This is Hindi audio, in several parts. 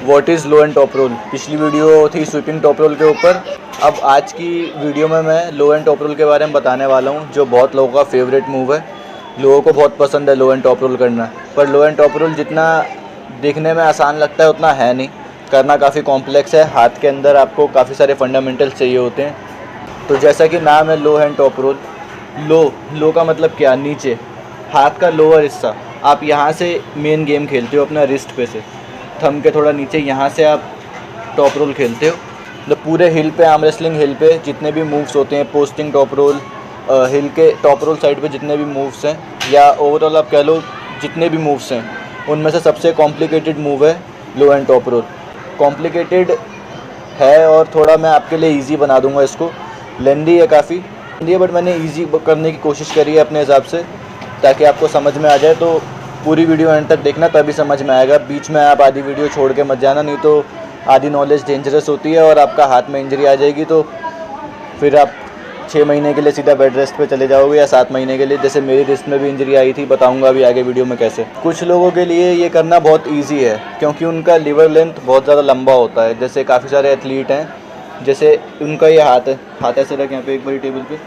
What is low end top roll. पिछली वीडियो थी स्वीपिंग टॉप रोल के ऊपर। अब आज की वीडियो में मैं लो एंड टॉप रोल के बारे में बताने वाला हूँ, जो बहुत लोगों का फेवरेट मूव है। लोगों को बहुत पसंद है लो एंड टॉप रोल करना, पर लो एंड टॉप रोल जितना देखने में आसान लगता है उतना है नहीं, करना काफ़ी कॉम्प्लेक्स है। हाथ के अंदर आपको काफ़ी सारे फंडामेंटल्स चाहिए होते हैं। तो जैसा कि नाम है लो हैंड टॉप रोल, लो का मतलब क्या, नीचे, हाथ का लोअर हिस्सा। आप यहाँ से मेन गेम खेलते हो अपना रिस्ट पे से, थंब के थोड़ा नीचे, यहाँ से आप टॉप रोल खेलते हो। मतलब पूरे हिल पे, आर्म रेसलिंग हिल पे जितने भी मूव्स होते हैं, पोस्टिंग टॉप रोल, हिल के टॉप रोल साइड पे जितने भी मूव्स हैं, या ओवरऑल आप कह लो जितने भी मूव्स हैं, उनमें से सबसे कॉम्प्लिकेटेड मूव है low end top role. Complicated है और थोड़ा मैं आपके लिए ईजी बना दूंगा इसको। लेंदी है, काफ़ी लेंदी है, बट मैंने ईजी करने की कोशिश करी है अपने हिसाब से, ताकि आपको समझ में आ जाए। तो पूरी वीडियो एंड तक देखना, तभी समझ में आएगा। बीच में आप आधी वीडियो छोड़ के मत जाना, नहीं तो आधी नॉलेज डेंजरस होती है और आपका हाथ में इंजरी आ जाएगी। तो फिर आप 6 महीने के लिए सीधा बेड रेस्ट पे चले जाओगे, या 7 महीने के लिए, जैसे मेरी रिस्ट में भी इंजरी आई थी। बताऊंगा अभी आगे वीडियो में कैसे। कुछ लोगों के लिए ये करना बहुत ईजी है, क्योंकि उनका लिवर लेंथ बहुत ज़्यादा लंबा होता है। जैसे काफ़ी सारे एथलीट हैं, जैसे उनका ये हाथ है, हाथ ऐसे रख यहाँ पे एक बड़ी टेबल पे,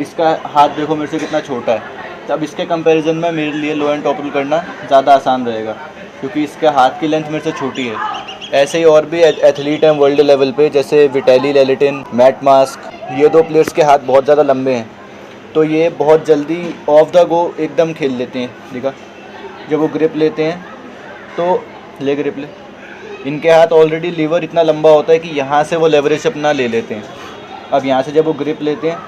इसका हाथ देखो मेरे से कितना छोटा है। तब इसके कंपैरिजन में मेरे लिए लो एंड टॉप रोल करना ज़्यादा आसान रहेगा, क्योंकि इसके हाथ की लेंथ मेरे से छोटी है। ऐसे ही और भी एथलीट हैं वर्ल्ड लेवल पे, जैसे विटाली लेलिटिन, मैट मास्क। ये 2 प्लेयर्स के हाथ बहुत ज़्यादा लंबे हैं, तो ये बहुत जल्दी ऑफ द गो एकदम खेल लेते हैं। देखा, जब वो ग्रिप लेते हैं तो ले ग्रिप ले, इनके हाथ ऑलरेडी लीवर इतना लंबा होता है कि यहाँ से वो लेवरेज अपना ले लेते हैं। अब यहाँ से जब वो ग्रिप लेते हैं,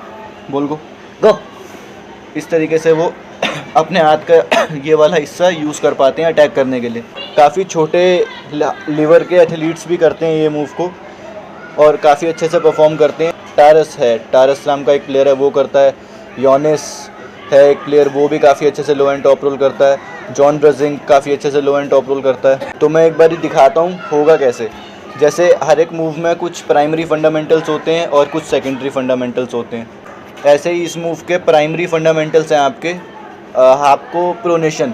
बोल गो, इस तरीके से वो अपने हाथ का ये वाला हिस्सा यूज़ कर पाते हैं अटैक करने के लिए। काफ़ी छोटे लीवर के एथलीट्स भी करते हैं ये मूव को, और काफ़ी अच्छे से परफॉर्म करते हैं। टारस नाम का एक प्लेयर है, वो करता है। योनिस है एक प्लेयर, वो भी काफ़ी अच्छे से लो एंड टॉप रोल करता है। जॉन ब्रजिंग काफ़ी अच्छे से लो एंड टॉप रोल करता है। तो मैं एक बार दिखाता हूँ होगा कैसे। जैसे हर एक मूव में कुछ प्राइमरी फंडामेंटल्स होते हैं और कुछ सेकेंडरी फंडामेंटल्स होते हैं। ऐसे ही इस मूव के प्राइमरी फंडामेंटल्स हैं आपको pronation.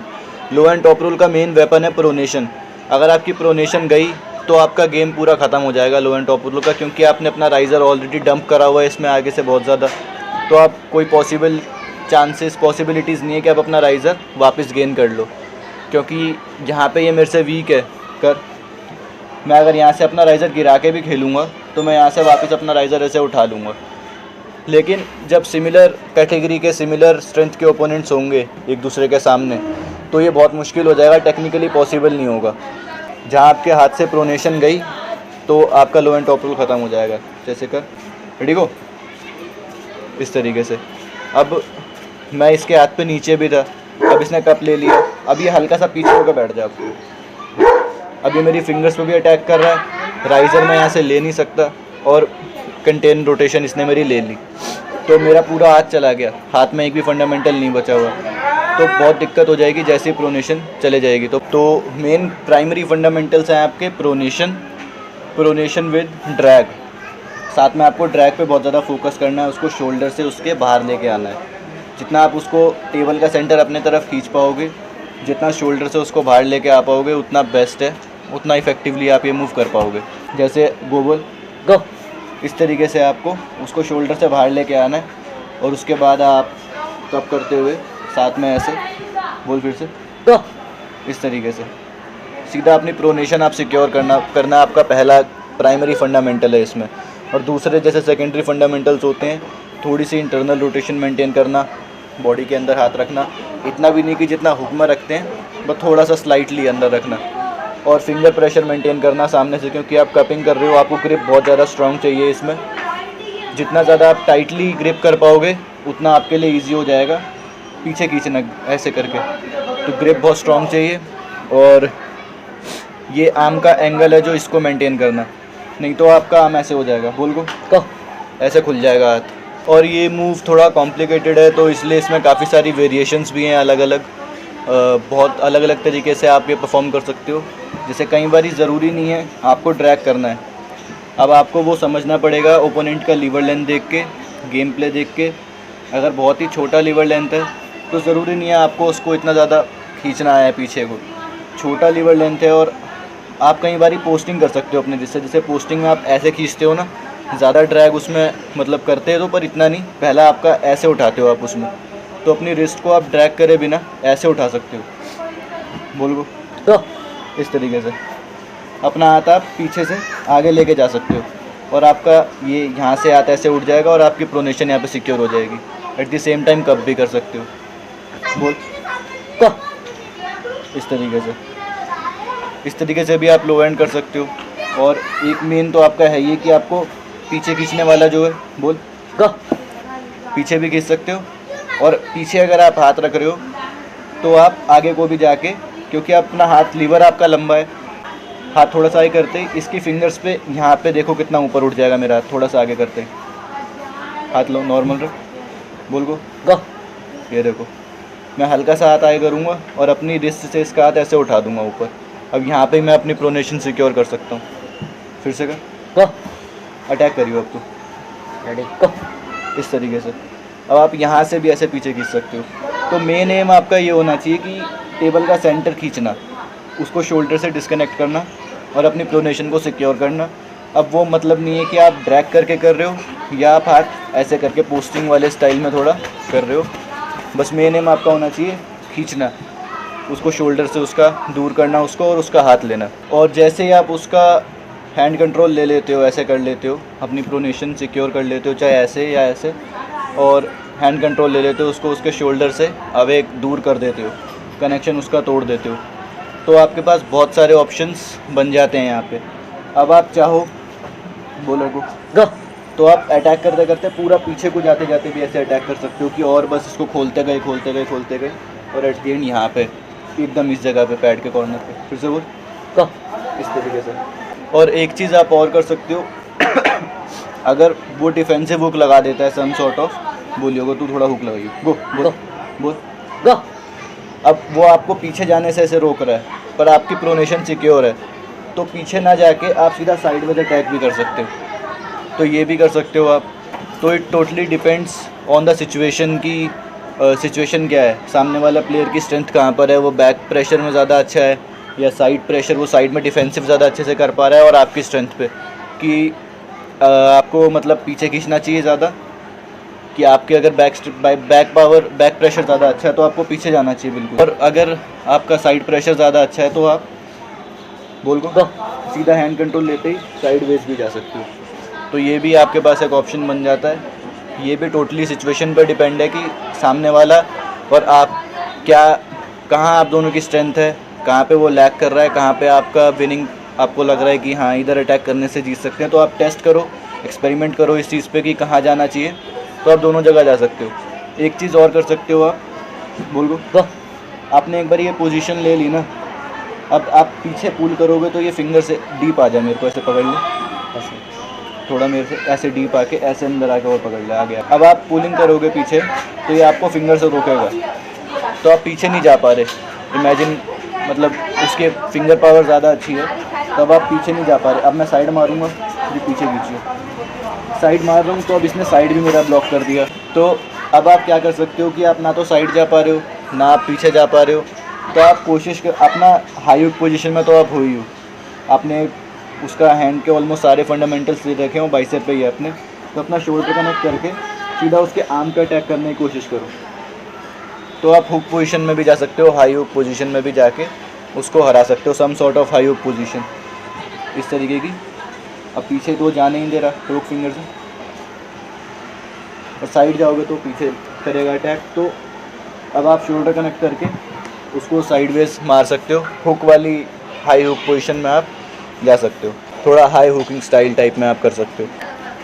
Low end top roll का मेन वेपन है प्रोनेशन। अगर आपकी प्रोनेशन गई तो आपका गेम पूरा ख़त्म हो जाएगा लो एंड टॉप रोल का, क्योंकि आपने अपना राइज़र ऑलरेडी डंप करा हुआ है इसमें आगे से बहुत ज़्यादा। तो आप कोई पॉसिबिलिटीज़ नहीं है कि आप अपना राइज़र वापस गेन कर लो, क्योंकि यहाँ पे ये मेरे से वीक है। मैं अगर यहाँ से अपना राइज़र गिरा के भी खेलूँगा तो मैं यहाँ से वापस अपना राइज़र ऐसे उठा लूँगा। लेकिन जब सिमिलर कैटेगरी के, सिमिलर स्ट्रेंथ के ओपोनेंट्स होंगे एक दूसरे के सामने, तो ये बहुत मुश्किल हो जाएगा, टेक्निकली पॉसिबल नहीं होगा। जहाँ आपके हाथ से प्रोनेशन गई तो आपका लो एंड टॉप रोल ख़त्म हो जाएगा। जैसे कर, रेडी गो, इस तरीके से। अब मैं इसके हाथ पे नीचे भी था, अब इसने कप ले लिया, अब ये हल्का सा पीछे होकर बैठ जाओ। अब ये मेरी फिंगर्स पे भी अटैक कर रहा है, राइज़र मैं यहाँ से ले नहीं सकता, और कंटेन रोटेशन इसने मेरी ले ली, तो मेरा पूरा हाथ चला गया, हाथ में एक भी फंडामेंटल नहीं बचा हुआ। तो बहुत दिक्कत हो जाएगी जैसे ही प्रोनेशन चले जाएगी। तो मेन प्राइमरी फंडामेंटल्स हैं आपके प्रोनेशन विद ड्रैग। साथ में आपको ड्रैग पे बहुत ज़्यादा फोकस करना है, उसको शोल्डर से उसके बाहर लेके आना है। जितना आप उसको टेबल का सेंटर अपने तरफ खींच पाओगे, जितना शोल्डर से उसको बाहर लेके आ पाओगे, उतना बेस्ट है, उतना इफेक्टिवली आप ये मूव कर पाओगे। जैसे गोबल गो, इस तरीके से आपको उसको शोल्डर से बाहर लेके आना है, और उसके बाद आप कप करते हुए साथ में ऐसे, बोल फिर से तो, इस तरीके से सीधा अपनी प्रोनेशन आप सिक्योर करना आपका पहला प्राइमरी फंडामेंटल है इसमें। और दूसरे जैसे सेकेंडरी फंडामेंटल्स होते हैं, थोड़ी सी इंटरनल रोटेशन मेंटेन करना, बॉडी के अंदर हाथ रखना, इतना भी नहीं कि जितना हुक में रखते हैं, बस थोड़ा सा स्लाइटली अंदर रखना, और फिंगर प्रेशर मेंटेन करना सामने से, क्योंकि आप कपिंग कर रहे हो, आपको ग्रिप बहुत ज़्यादा स्ट्रॉन्ग चाहिए इसमें। जितना ज़्यादा आप टाइटली ग्रिप कर पाओगे उतना आपके लिए ईजी हो जाएगा पीछे खींचना ऐसे करके। तो ग्रिप बहुत स्ट्रॉन्ग चाहिए, और ये आर्म का एंगल है जो इसको मेंटेन करना, नहीं तो आपका आर्म ऐसे हो जाएगा, बोल को ऐसे खुल जाएगा हाथ। और ये मूव थोड़ा कॉम्प्लिकेटेड है, तो इसलिए इसमें काफ़ी सारी वेरिएशंस भी हैं अलग अलग, बहुत अलग अलग तरीके से आप ये परफॉर्म कर सकते हो। जैसे कई बार ज़रूरी नहीं है आपको ड्रैग करना है, अब आपको वो समझना पड़ेगा ओपोनेंट का लीवर लेंथ देख के, गेम प्ले देख के। अगर बहुत ही छोटा लीवर लेंथ है तो ज़रूरी नहीं है आपको उसको इतना ज़्यादा खींचना है पीछे को। छोटा लीवर लेंथ है और आप कई बार पोस्टिंग कर सकते हो अपने रिस्ट से। जैसे पोस्टिंग में आप ऐसे खींचते हो ना, ज़्यादा ड्रैग उसमें मतलब करते हो, पर इतना नहीं। पहला आपका ऐसे उठाते हो आप उसमें, तो अपनी रिस्ट को आप ड्रैग करे बिना ऐसे उठा सकते हो। बोल को तो इस तरीके से अपना हाथ आप पीछे से आगे लेके जा सकते हो, और आपका ये यहाँ से हाथ ऐसे उठ जाएगा और आपकी प्रोनेशन यहाँ पे सिक्योर हो जाएगी। एट द सेम टाइम कब भी कर सकते हो। बोल तो इस तरीके से भी आप लो एंड कर सकते हो। और एक मेन तो आपका है ये कि आपको पीछे खींचने वाला जो है, बोल का पीछे भी खींच सकते हो। और पीछे अगर आप हाथ रख रहे हो तो आप आगे को भी जाके, क्योंकि अपना हाथ लीवर आपका लंबा है, हाथ थोड़ा सा आगे करते ही इसकी फिंगर्स पे यहाँ पे देखो कितना ऊपर उठ जाएगा मेरा हाथ। थोड़ा सा आगे करते ही हाथ लो, नॉर्मल रख, बोल को गा। ये देखो मैं हल्का सा हाथ आगे करूँगा और अपनी रिस्ट से इसका हाथ ऐसे उठा दूँगा ऊपर। अब यहाँ पे मैं अपनी प्रोनेशन सिक्योर कर सकता हूँ। फिर से कर, अटैक करियो अब तो रेडी इस तरीके से। अब आप यहाँ से भी ऐसे पीछे खींच सकते हो। तो मेन एम आपका ये होना चाहिए कि टेबल का सेंटर खींचना, उसको शोल्डर से डिस्कनेक्ट करना और अपनी प्रोनेशन को सिक्योर करना। अब वो मतलब नहीं है कि आप ड्रैग करके कर रहे हो या आप हाथ ऐसे करके पोस्टिंग वाले स्टाइल में थोड़ा कर रहे हो। बस मेन एम आपका होना चाहिए खींचना, उसको शोल्डर से उसका दूर करना उसको, और उसका हाथ लेना। और जैसे ही आप उसका हैंड कंट्रोल ले लेते हो, ऐसे कर लेते हो, अपनी प्रोनेशन सिक्योर कर लेते हो, चाहे ऐसे या ऐसे, और हैंड कंट्रोल ले लेते हो उसको उसके शोल्डर से अब एक दूर कर देते हो, कनेक्शन उसका तोड़ देते हो, तो आपके पास बहुत सारे ऑप्शंस बन जाते हैं यहाँ पे। अब आप चाहो बोलो को गो, तो आप अटैक करते करते पूरा पीछे को जाते जाते भी ऐसे अटैक कर सकते हो कि और बस इसको खोलते गए और एट द एंड यहाँ पे एकदम इस जगह पे पैड के कॉर्नर पे। फिर से बोल का इस तरीके से। और एक चीज़ आप और कर सकते हो अगर वो डिफेंसिव हुक लगा देता है सम सॉर्ट ऑफ, बोलिएगा तू थोड़ा हुक लगाइए, गो बोल बोल गो। अब वो आपको पीछे जाने से ऐसे रोक रहा है पर आपकी प्रोनेशन सिक्योर है, तो पीछे ना जाके आप सीधा साइड में अटैक भी कर सकते हो, तो ये भी कर सकते हो आप। तो it totally depends on the situation की सिचुएशन क्या है, सामने वाला प्लेयर की स्ट्रेंथ कहाँ पर है, वो बैक प्रेशर में ज़्यादा अच्छा है या साइड प्रेशर, वो साइड में डिफेंसिव ज़्यादा अच्छे से कर पा रहा है, और आपकी स्ट्रेंथ पे कि आपको मतलब पीछे खींचना चाहिए ज़्यादा, कि आपके अगर बैक प्रेशर ज़्यादा अच्छा है तो आपको पीछे जाना चाहिए बिल्कुल। और अगर आपका साइड प्रेशर ज़्यादा अच्छा है तो आप बोल को सीधा हैंड कंट्रोल लेते ही साइड वेज भी जा सकते हो। तो ये भी आपके पास एक ऑप्शन बन जाता है। ये भी टोटली सिचुएशन पर डिपेंड है कि सामने वाला और आप क्या, कहाँ आप दोनों की स्ट्रेंथ है, कहाँ पे वो लैग कर रहा है, कहाँ पे आपका विनिंग आपको लग रहा है कि हाँ इधर अटैक करने से जीत सकते हैं। तो आप टेस्ट करो, एक्सपेरिमेंट करो इस चीज़ पे कि कहाँ जाना चाहिए, तो आप दोनों जगह जा सकते हो। एक चीज़ और कर सकते हो आप, बोल को तो आपने एक बार ये पोजीशन ले ली ना, अब आप पीछे पुल करोगे तो ये फिंगर से डीप आ जाए, मेरे को ऐसे पकड़ लो, ऐसे थोड़ा मेरे से ऐसे डीप आके ऐसे अंदर आके और पकड़ ले, आ गया। अब आप पुलिंग करोगे पीछे तो ये आपको फिंगर से रोकेगा, तो आप पीछे नहीं जा पा रहे। इमेजिन मतलब उसके फिंगर पावर ज़्यादा अच्छी है, तब आप पीछे नहीं जा पा रहे। अब मैं साइड मारूंगा तो पीछे खींचिए, साइड मार रहा हूँ तो अब इसने साइड भी मेरा ब्लॉक कर दिया। तो अब आप क्या कर सकते हो कि आप ना तो साइड जा पा रहे हो ना आप पीछे जा पा रहे हो, तो आप कोशिश कर, अपना हाई हुक पोजीशन में तो आप हो ही हो, आपने उसका हैंड के ऑलमोस्ट सारे फंडामेंटल्स दे रखे हो, बाइसेप पे ही अपने, तो अपना शोल्डर कनेक्ट करके सीधा उसके आर्म पे अटैक करने की कोशिश करो। तो आप हुक पोजीशन में भी जा सकते हो, हाई हुक पोजीशन में भी जाके उसको हरा सकते हो, some sort of high hook position इस तरीके की। अब पीछे तो जा नहीं दे रहा हुक फिंगर से, और साइड जाओगे तो पीछे करेगा अटैक। तो अब आप शोल्डर कनेक्ट करके उसको साइडवेज मार सकते हो, हुक वाली हाई हुक पोजीशन में आप जा सकते हो, थोड़ा हाई हुकिंग स्टाइल टाइप में आप कर सकते हो।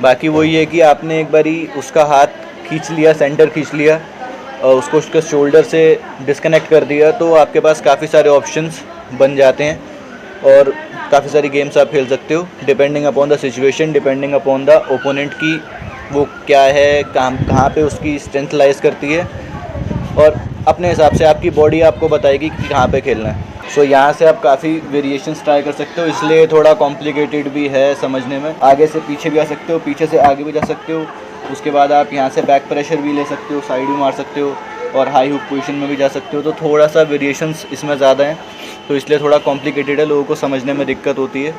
बाकी वही है कि आपने एक बारी उसका हाथ खींच लिया, सेंटर खींच लिया और उसको उसके शोल्डर से डिस्कनेक्ट कर दिया, तो आपके पास काफ़ी सारे ऑप्शंस बन जाते हैं और काफ़ी सारी गेम्स आप खेल सकते हो, depending upon the situation, depending upon the opponent की वो क्या है, कहाँ पे उसकी स्ट्रेंथ लाइज करती है, और अपने हिसाब से आपकी बॉडी आपको बताएगी कि कहाँ पे खेलना है। सो यहाँ से आप काफ़ी वेरिएशंस ट्राई कर सकते हो, इसलिए थोड़ा कॉम्प्लिकेटेड भी है समझने में। आगे से पीछे भी आ सकते हो, पीछे से आगे भी जा सकते हो, उसके बाद आप यहाँ से बैक प्रेशर भी ले सकते हो, साइड भी मार सकते हो, और हाई हुक पोजीशन में भी जा सकते हो। तो थोड़ा सा वेरिएशंस इसमें ज़्यादा हैं, तो इसलिए थोड़ा कॉम्प्लिकेटेड है, लोगों को समझने में दिक्कत होती है।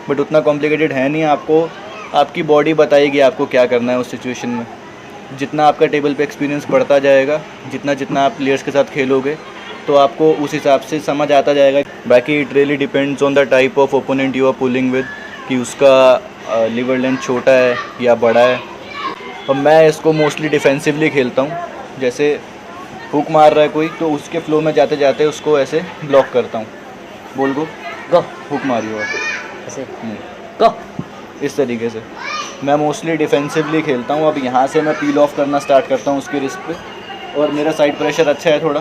बट उतना कॉम्प्लिकेटेड है नहीं, आपको आपकी बॉडी बताएगी आपको क्या करना है उस सिचुएशन में। जितना आपका टेबल पे एक्सपीरियंस बढ़ता जाएगा, जितना जितना आप प्लेयर्स के साथ खेलोगे, तो आपको उस हिसाब से समझ आता जाएगा। बाकी it really depends on the type of opponent you are pulling with, कि उसका लिवर लेंथ छोटा है या बड़ा है। और मैं इसको मोस्टली डिफेंसिवली खेलता हूँ। जैसे हुक मार रहा है कोई, तो उसके फ्लो में जाते जाते उसको ऐसे ब्लॉक करता हूँ। बोल गो हुक मारियो ऐसे गो, इस तरीके से मैं मोस्टली डिफेंसिवली खेलता हूँ। अब यहाँ से मैं पील ऑफ करना स्टार्ट करता हूँ उसके रिस्ट पे, और मेरा साइड प्रेशर अच्छा है थोड़ा,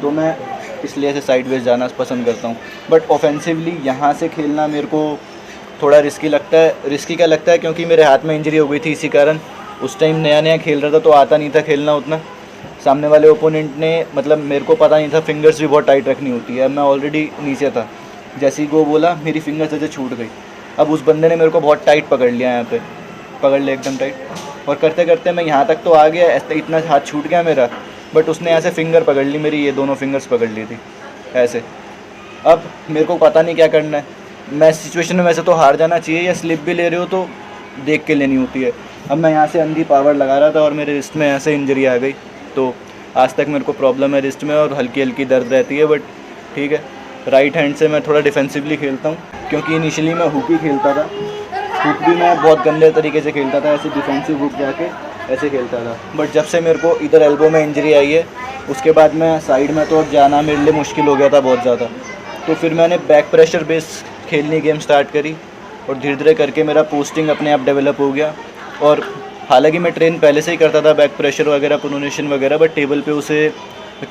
तो मैं इसलिए ऐसे साइड वेज जाना पसंद करता हूँ। बट ऑफेंसिवली यहाँ से खेलना मेरे को थोड़ा रिस्की लगता है। रिस्की क्या लगता है, क्योंकि मेरे हाथ में इंजरी हो गई थी, इसी कारण उस टाइम नया नया खेल रहा था तो आता नहीं था खेलना उतना। सामने वाले ओपोनेंट ने, मतलब मेरे को पता नहीं था फिंगर्स भी बहुत टाइट रखनी होती है। मैं ऑलरेडी नीचे था, जैसे ही वो बोला मेरी फिंगर्स ऐसे छूट गई। अब उस बंदे ने मेरे को बहुत टाइट पकड़ लिया, यहाँ पे पकड़ लिया एकदम टाइट, और करते करते मैं यहाँ तक तो आ गया, ऐसे इतना हाथ छूट गया मेरा, बट उसने ऐसे फिंगर पकड़ ली मेरी, ये दोनों फिंगर्स पकड़ ली थी ऐसे। अब मेरे को पता नहीं क्या करना है। मैं सिचुएशन में वैसे तो हार जाना चाहिए, या स्लिप भी ले रहे हो तो देख के लेनी होती है। अब मैं यहाँ से अंधी पावर लगा रहा था और मेरे रिस्ट में ऐसे इंजरी आ गई, तो आज तक मेरे को प्रॉब्लम है रिस्ट में और हल्की हल्की दर्द रहती है। बट ठीक है, राइट हैंड से मैं थोड़ा डिफेंसिवली खेलता हूँ, क्योंकि इनिशियली मैं हुक ही खेलता था। हुक भी मैं बहुत गंदे तरीके से खेलता था, ऐसे डिफेंसिव हुक जाके ऐसे खेलता था। बट जब से मेरे को इधर एल्बो में इंजरी आई है, उसके बाद मैं साइड में तो अब जाना मेरे लिए मुश्किल हो गया था बहुत ज़्यादा। तो फिर मैंने बैक प्रेशर बेस खेलनी गेम स्टार्ट करी, और धीरे धीरे करके मेरा पोस्टिंग अपने आप डेवलप हो गया। और हालांकि मैं ट्रेन पहले से ही करता था बैक प्रेशर वगैरह, प्रोनेशन वगैरह, बट टेबल पे उसे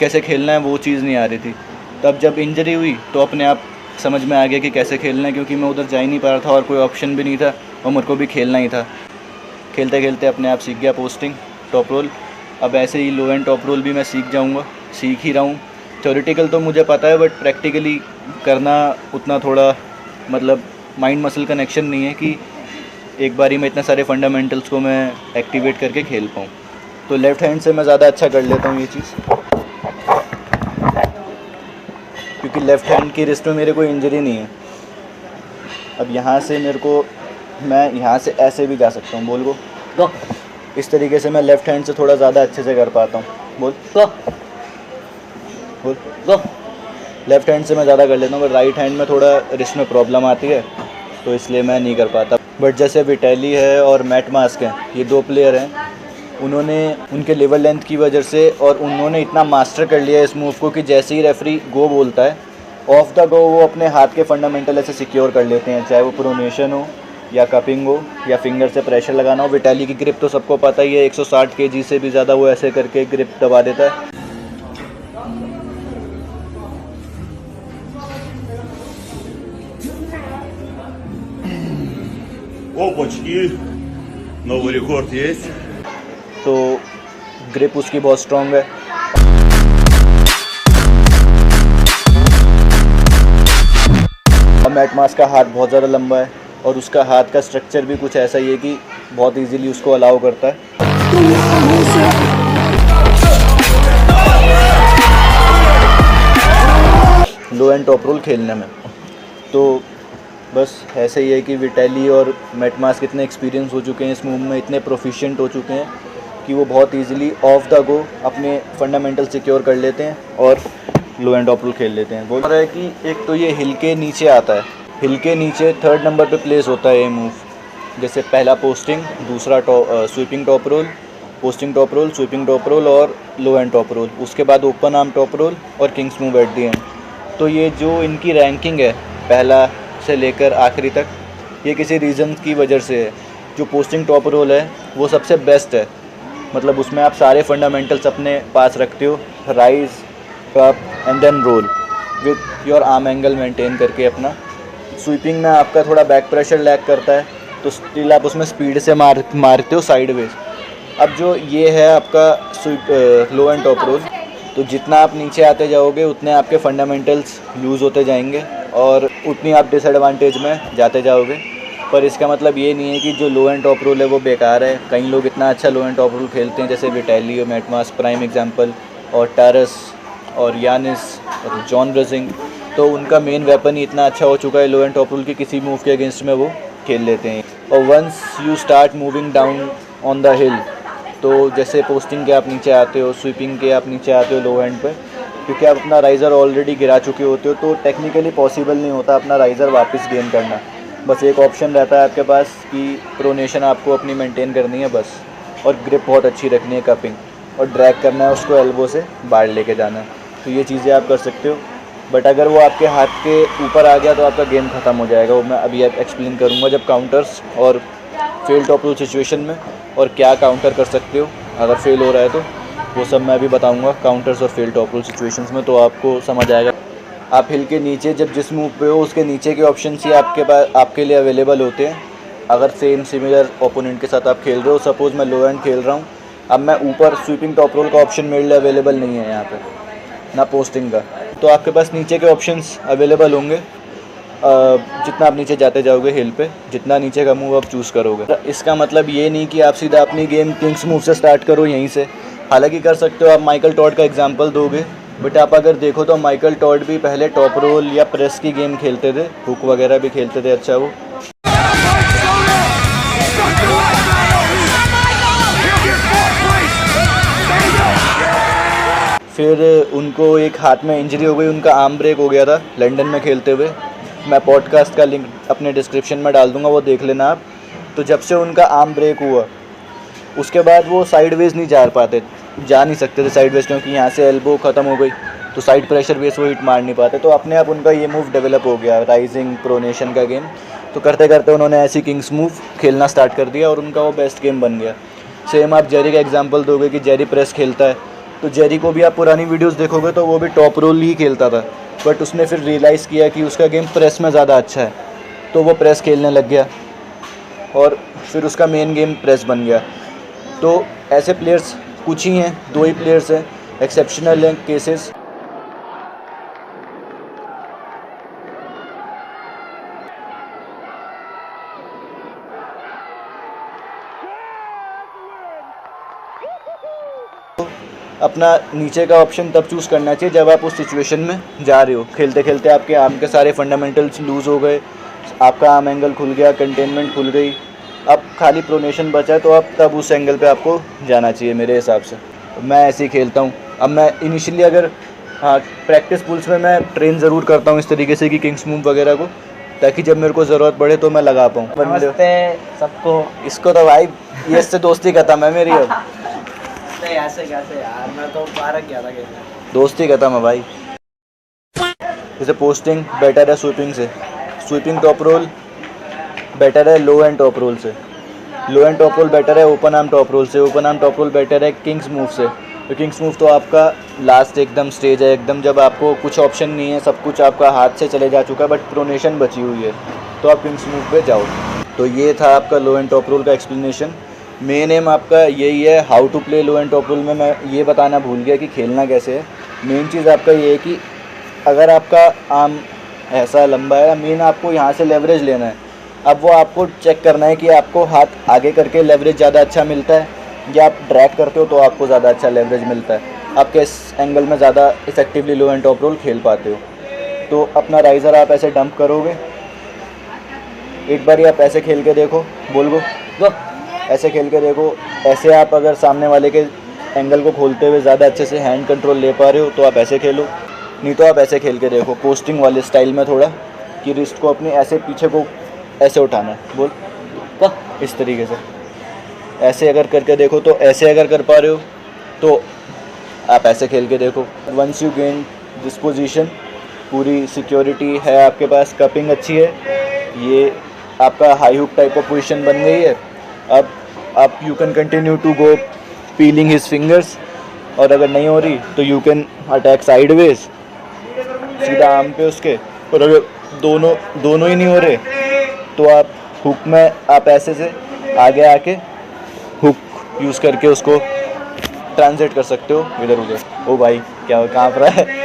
कैसे खेलना है वो चीज़ नहीं आ रही थी। तब जब इंजरी हुई तो अपने आप समझ में आ गया कि कैसे खेलना है, क्योंकि मैं उधर जा ही नहीं पा रहा था और कोई ऑप्शन भी नहीं था, और मेरे को भी खेलना ही था। खेलते खेलते अपने आप सीख गया पोस्टिंग, टॉप रोल। अब ऐसे ही लो एंड टॉप रोल भी मैं सीख जाऊँगा, सीख ही रहा हूँ। थ्योरेटिकल तो मुझे पता है, बट प्रैक्टिकली करना उतना थोड़ा, मतलब माइंड मसल कनेक्शन नहीं है कि एक बारी में इतने सारे फंडामेंटल्स को मैं एक्टिवेट करके खेल पाऊँ। तो लेफ़्ट हैंड से मैं ज़्यादा अच्छा कर लेता हूँ ये चीज़, क्योंकि लेफ़्ट हैंड की रिस्ट में मेरे कोई इंजरी नहीं है। अब यहाँ से मेरे को, मैं यहाँ से ऐसे भी जा सकता हूँ। बोल गो इस तरीके से मैं लेफ़्ट हैंड से थोड़ा ज़्यादा अच्छे से कर पाता हूँ। बोल गो लेफ़्ट हैंड से मैं ज़्यादा कर लेता हूँ, पर राइट हैंड में थोड़ा रिस्ट में प्रॉब्लम आती है, तो इसलिए मैं नहीं कर पाता। बट जैसे विटेली है और मैट मास्क हैं, ये दो प्लेयर हैं, उन्होंने उनके लेवल लेंथ की वजह से, और उन्होंने इतना मास्टर कर लिया इस मूव को कि जैसे ही रेफरी गो बोलता है, ऑफ द गो वो अपने हाथ के फंडामेंटल ऐसे सिक्योर कर लेते हैं, चाहे वो प्रोनेशन हो या कपिंग हो या फिंगर से प्रेशर लगाना हो। विटेली की ग्रिप तो सबको पता ही है, 160 kg से भी ज़्यादा वो ऐसे करके ग्रिप दबा देता है। Опачки, новый рекорд есть. तो ग्रिप उसकी बहुत स्ट्रॉन्ग है। अब मैट मास्क का हाथ बहुत ज़्यादा लंबा है, और उसका हाथ का स्ट्रक्चर भी कुछ ऐसा ही है कि बहुत इजीली उसको अलाउ करता है। लो एंड टॉप रोल खेलने में तो बस ऐसे ही है कि विटेली और मैट मास्क इतने एक्सपीरियंस हो चुके हैं इस मूव में, इतने प्रोफिशिएंट हो चुके हैं कि वो बहुत इजीली ऑफ द गो अपने फंडामेंटल सिक्योर कर लेते हैं और लो एंड टॉप रोल खेल लेते हैं। बोल रहा है कि एक तो ये हिल के नीचे आता है, हिल के नीचे 3rd नंबर पे प्लेस होता है ये मूव। जैसे पहला पोस्टिंग, दूसरा sweeping top roll, posting top roll, sweeping top roll और लो एंड टॉप रोल, उसके बाद ओपन आर्म टॉप रोल और king's move at the end. तो ये जो इनकी रैंकिंग है पहला से लेकर आखिरी तक, ये किसी रीज़न की वजह से है। जो पोस्टिंग टॉप रोल है वो सबसे बेस्ट है, मतलब उसमें आप सारे फंडामेंटल्स अपने पास रखते हो, rise, cup and then roll with your arm angle maintain करके अपना। स्वीपिंग में आपका थोड़ा बैक प्रेशर लैग करता है, तो स्टिल आप उसमें स्पीड से मारते हो साइडवेज। अब जो ये है आपका लो एंड टॉप रोल, तो जितना आप नीचे आते जाओगे उतने आपके फंडामेंटल्स लूज़ होते जाएंगे और उतनी आप डिसएडवांटेज में जाते जाओगे। पर इसका मतलब ये नहीं है कि जो लो एंड टॉप रोल है वो बेकार है। कई लोग इतना अच्छा लो एंड टॉप रोल खेलते हैं, जैसे विटेली और मैट मास्क प्राइम एग्जांपल, और टारस और यानिस और जॉन ब्रजिंग, तो उनका मेन वेपन ही इतना अच्छा हो चुका है लो एंड टॉप रूल की किसी मूव के अगेंस्ट में वो खेल लेते हैं। और once you start moving down on the hill, तो जैसे पोस्टिंग के आप नीचे आते हो, स्वीपिंग के आप नीचे आते हो लो एंड पे, क्योंकि आप अपना राइज़र ऑलरेडी गिरा चुके होते हो, तो टेक्निकली पॉसिबल नहीं होता अपना राइज़र वापस गेन करना। बस एक ऑप्शन रहता है आपके पास कि प्रोनेशन आपको अपनी मेंटेन करनी है बस, और ग्रिप बहुत अच्छी रखनी है कपिंग, और ड्रैग करना है उसको एल्बो से बाहर लेके जाना है। तो ये चीज़ें आप कर सकते हो, बट अगर वो आपके हाथ के ऊपर आ गया तो आपका गेम ख़त्म हो जाएगा। वो मैं अभी एक्सप्लेन करूँगा जब काउंटर्स और फेल टॉप रूल सिचुएशन में, और क्या काउंटर कर सकते हो अगर फेल हो रहा है तो वो सब मैं अभी बताऊंगा काउंटर्स और फेल टॉप रूल सिचुएशंस में, तो आपको समझ आएगा। आप हिल के नीचे जब जिस मूव पे हो उसके नीचे के ऑप्शंस ही आपके पास आपके लिए अवेलेबल होते हैं। अगर सेम सिमिलर ओपोनेंट के साथ आप खेल रहे हो, सपोज़ मैं लो एंड खेल रहा हूँ, अब मैं ऊपर स्वीपिंग टॉप रोल का ऑप्शन मेरे लिए अवेलेबल नहीं है यहाँ पे, ना पोस्टिंग का, तो आपके पास नीचे के ऑप्शंस अवेलेबल होंगे। जितना आप नीचे जाते जाओगे हिल पे, जितना नीचे का मूव आप चूज़ करोगे। इसका मतलब ये नहीं कि आप सीधा अपनी गेम किंग्स मूव से स्टार्ट करो यहीं से, हालांकि कर सकते हो। आप माइकल टॉड का एग्जांपल दोगे, बट आप अगर देखो तो माइकल टॉड भी पहले टॉप रोल या प्रेस की गेम खेलते थे, हुक वगैरह भी खेलते थे अच्छा वो। फिर उनको एक हाथ में इंजरी हो गई, उनका आर्म ब्रेक हो गया था लंदन में खेलते हुए। मैं पॉडकास्ट का लिंक अपने डिस्क्रिप्शन में डाल दूंगा, वो देख लेना आप। तो जब से उनका आर्म ब्रेक हुआ उसके बाद वो साइडवेज नहीं जा नहीं सकते थे साइडवेज, क्योंकि यहाँ से एल्बो ख़त्म हो गई तो साइड प्रेशर बेस वो हिट मार नहीं पाते। तो अपने आप उनका ये मूव डेवलप हो गया, राइजिंग प्रोनेशन का गेम। तो करते करते उन्होंने ऐसी किंग्स मूव खेलना स्टार्ट कर दिया और उनका वो बेस्ट गेम बन गया। सेम आप जेरी का एग्जांपल दोगे कि जेरी प्रेस खेलता है, तो जेरी को भी आप पुरानी वीडियोस देखोगे तो वो भी टॉप रोल ही खेलता था, बट उसने फिर रियलाइज़ किया कि उसका गेम प्रेस में ज़्यादा अच्छा है, तो वो प्रेस खेलने लग गया और फिर उसका मेन गेम प्रेस बन गया। तो ऐसे प्लेयर्स कुछ ही हैं, 2 ही प्लेयर्स हैं, एक्सेप्शनल हैं केसेस। अपना नीचे का ऑप्शन तब चूज़ करना चाहिए जब आप उस सिचुएशन में जा रहे हो। खेलते खेलते आपके आर्म के सारे फंडामेंटल्स लूज़ हो गए, आपका आर्म एंगल खुल गया, कंटेनमेंट खुल गई, अब खाली प्रोनेशन बचा है, तो अब तब उस एंगल पे आपको जाना चाहिए मेरे हिसाब से। मैं ऐसे ही खेलता हूँ। अब मैं इनिशियली अगर प्रैक्टिस पूल्स में मैं ट्रेन ज़रूर करता हूँ इस तरीके से कि किंग्स मूव वगैरह को, ताकि जब मेरे को ज़रूरत पड़े तो मैं लगा पाऊँ। नमस्ते सबको। इसको तो भाई ये इससे दोस्ती खत्म है मेरी अब। ऐसे कैसे यार, मैं तो पार्क गया था खेलने। दोस्ती खत्म है भाई। जैसे पोस्टिंग बेटर है स्वीपिंग से, स्वीपिंग टॉप रोल बेटर है लो एंड टॉप रोल से, low end top roll better है ओपन आर्म टॉप रोल से, open arm top roll better है किंग्स मूव से। तो किंग्स मूव तो आपका लास्ट एकदम स्टेज है, एकदम जब आपको कुछ ऑप्शन नहीं है, सब कुछ आपका हाथ से चले जा चुका है, बट प्रोनेशन बची हुई है, तो आप किंग्स मूव पे जाओ। तो ये था आपका लो एंड टॉप रोल का एक्सप्लेनेशन। मेन एम आपका यही है, how to play low end top roll में मैं ये बताना भूल गया कि खेलना कैसे है। मेन चीज़ आपका ये है कि अगर आपका आर्म ऐसा लंबा है, मेन आपको यहाँ से लेवरेज लेना है। अब वो आपको चेक करना है कि आपको हाथ आगे करके लेवरेज ज़्यादा अच्छा मिलता है, या आप ड्रैग करते हो तो आपको ज़्यादा अच्छा लेवरेज मिलता है, आप किस एंगल में ज़्यादा effectively low end top roll खेल पाते हो। तो अपना राइज़र आप ऐसे डंप करोगे, एक बार आप ऐसे खेल के देखो, बोल गो ऐसे खेल के देखो। ऐसे आप अगर सामने वाले के एंगल को खोलते हुए ज़्यादा अच्छे से हैंड कंट्रोल ले पा रहे हो तो आप ऐसे खेलो, नहीं तो आप ऐसे खेल के देखो पोस्टिंग वाले स्टाइल में, थोड़ा कि रिस्ट को अपने ऐसे पीछे को ऐसे उठाना है, बोल इस तरीके से। ऐसे अगर करके देखो, तो ऐसे अगर कर पा रहे हो तो आप ऐसे खेल के देखो। Once you gain this position, पूरी सिक्योरिटी है आपके पास, कपिंग अच्छी है, ये आपका high hook type of position बन गई है। अब आप you can continue to go peeling his fingers, और अगर नहीं हो रही तो यू कैन अटैक साइडवेज सीधा आर्म पे उसके। और अगर दोनों ही नहीं हो रहे तो आप हुक में आप ऐसे से आगे आके हुक यूज़ करके उसको ट्रांसलेट कर सकते हो इधर उधर। ओ भाई क्या काँप रहा है।